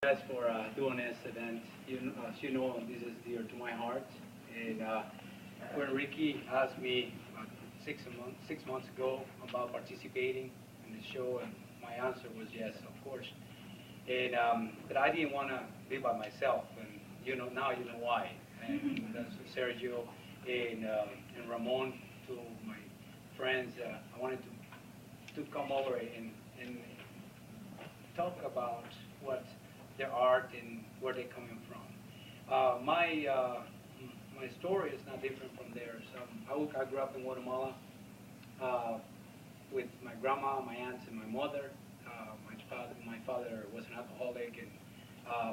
Guys for doing this event. As you know, this is dear to my heart. And when Ricky asked me 6 months ago about participating in the show, and my answer was yes, of course. And but I didn't want to be by myself, and now you know why. And that's Sergio and Ramon, two of my friends. I wanted to come over and talk about what their art and where they're coming from. My story is not different from theirs. I grew up in Guatemala with my grandma, my aunts, and my mother. My father was an alcoholic, and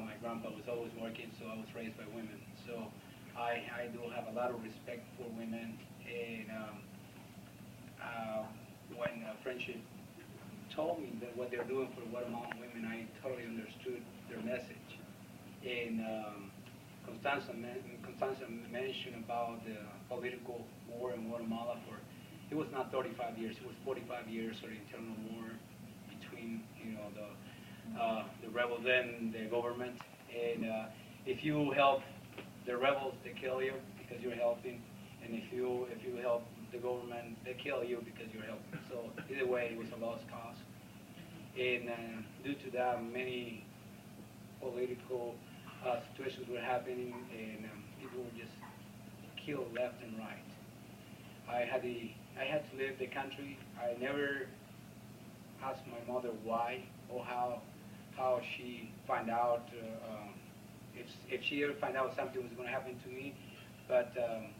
my grandpa was always working, so I was raised by women. So I do have a lot of respect for women, and when Friendship told me that what they're doing for Guatemalan women, I totally understood their message. And Constanza mentioned about the political war in Guatemala it was not 35 years, it was 45 years of internal war between, the rebels and the government. And if you help the rebels, they kill you because you're helping. And if you help the government, they kill you because you're helping. So either way, it was a lost cause. And due to that, many political situations were happening, and people were just killed left and right. I had to leave the country. I never asked my mother why or how she found out if she ever found out something was going to happen to me. But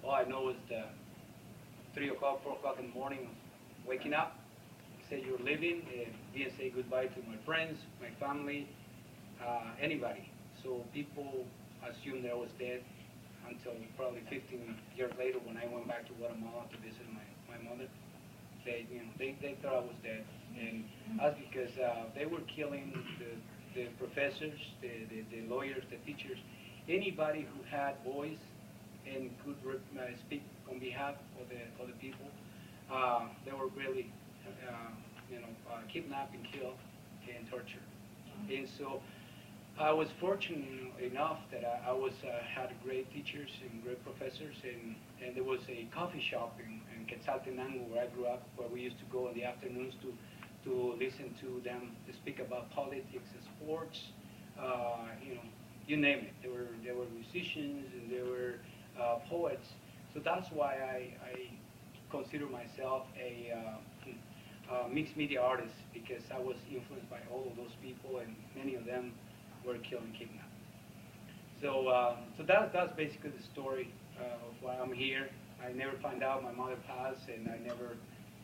all I know is the 3 o'clock, 4 o'clock in the morning, waking up, say you're leaving, and didn't say goodbye to my friends, my family, anybody. So people assumed that I was dead until probably 15 years later when I went back to Guatemala to visit my mother. They thought I was dead, and that's because they were killing the professors, the lawyers, the teachers, anybody who had voice and could speak on behalf of the people. They were really kidnap and kill and torture. And so I was fortunate enough that I had great teachers and great professors, and there was a coffee shop in Quetzaltenango where I grew up, where we used to go in the afternoons to listen to them to speak about politics and sports, you name it. There were musicians and there were poets. So that's why I consider myself a mixed media artist, because I was influenced by all of those people, and many of them were killed and kidnapped. So that's basically the story of why I'm here. I never found out my mother passed, and I never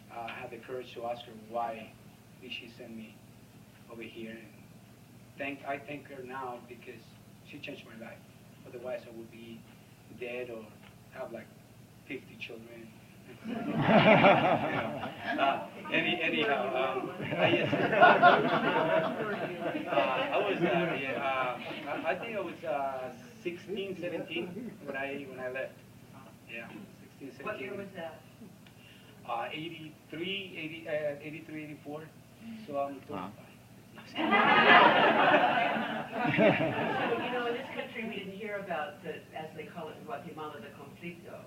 had the courage to ask her why did she send me over here. And I thank her now because she changed my life. Otherwise, I would be dead or have like 50 children. I think I was 16, 17 when I left. Yeah, 16, 17. What year was that? 83, 84. So I'm 25. Wow. In this country we didn't hear about as they call it in Guatemala, the conflicto,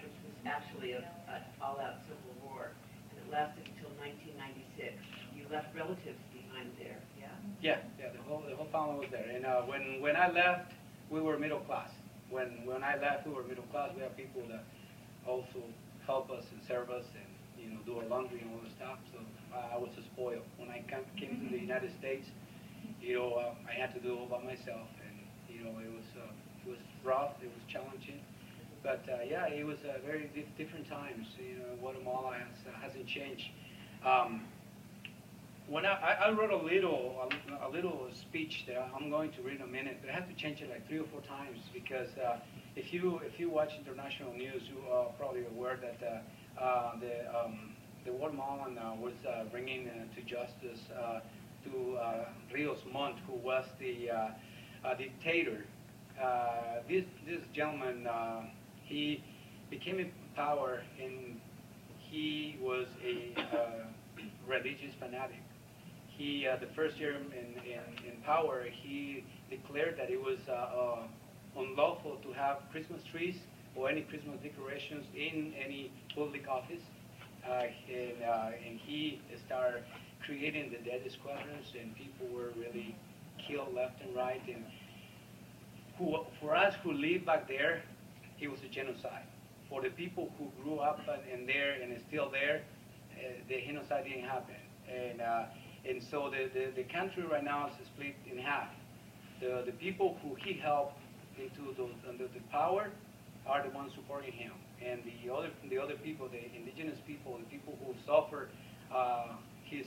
which was actually an all-out civil war, and it lasted until 1996. You left relatives behind there, yeah? Yeah. The whole family was there, and when I left, we were middle class. When I left, we were middle class. We had people that also help us and serve us, and do our laundry and all the stuff. So I was spoiled. When I came to the United States, I had to do it all by myself, and it was rough, it was challenging, but yeah, it was very different times. Guatemala hasn't changed. When I wrote a little speech that I'm going to read in a minute, but I had to change it like 3 or 4 times because if you watch international news, you are probably aware that the Guatemalan was bringing to justice to Rios Montt, who was the dictator. This gentleman, he became in power, and he was a religious fanatic. He, the first year in power, he declared that it was unlawful to have Christmas trees or any Christmas decorations in any public office. And he started creating the death squadrons, and people were really killed left and right. And for us who lived back there, it was a genocide. For the people who grew up in there and is still there, the genocide didn't happen. And so the country right now is split in half. The people who he helped under the power are the ones supporting him, and the other people, the indigenous people, the people who suffer his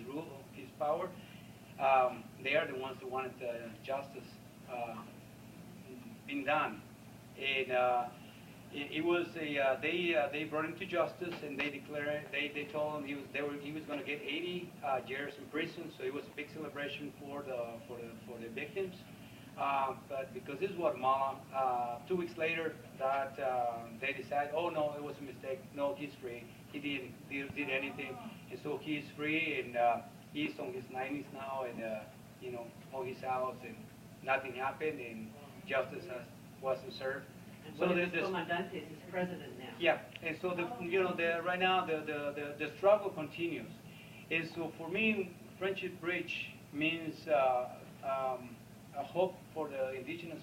rule, his power, they are the ones who wanted justice being done. And it was they brought him to justice, and they declared, they told him he was going to get 80 years in prison. So it was a big celebration for the victims. But because this is Guatemala, 2 weeks later, that they decided, oh no, it was a mistake. No, he's free. He didn't did anything, and so he's free, and he's on his 90s now, and on his house, and nothing happened, and justice wasn't served. So the Comandante is president now. Yeah, and so right now the struggle continues, and so for me, Friendship Bridge means a hope for the indigenous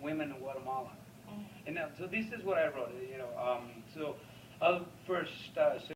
women in Guatemala. And so this is what I wrote. So I'll first say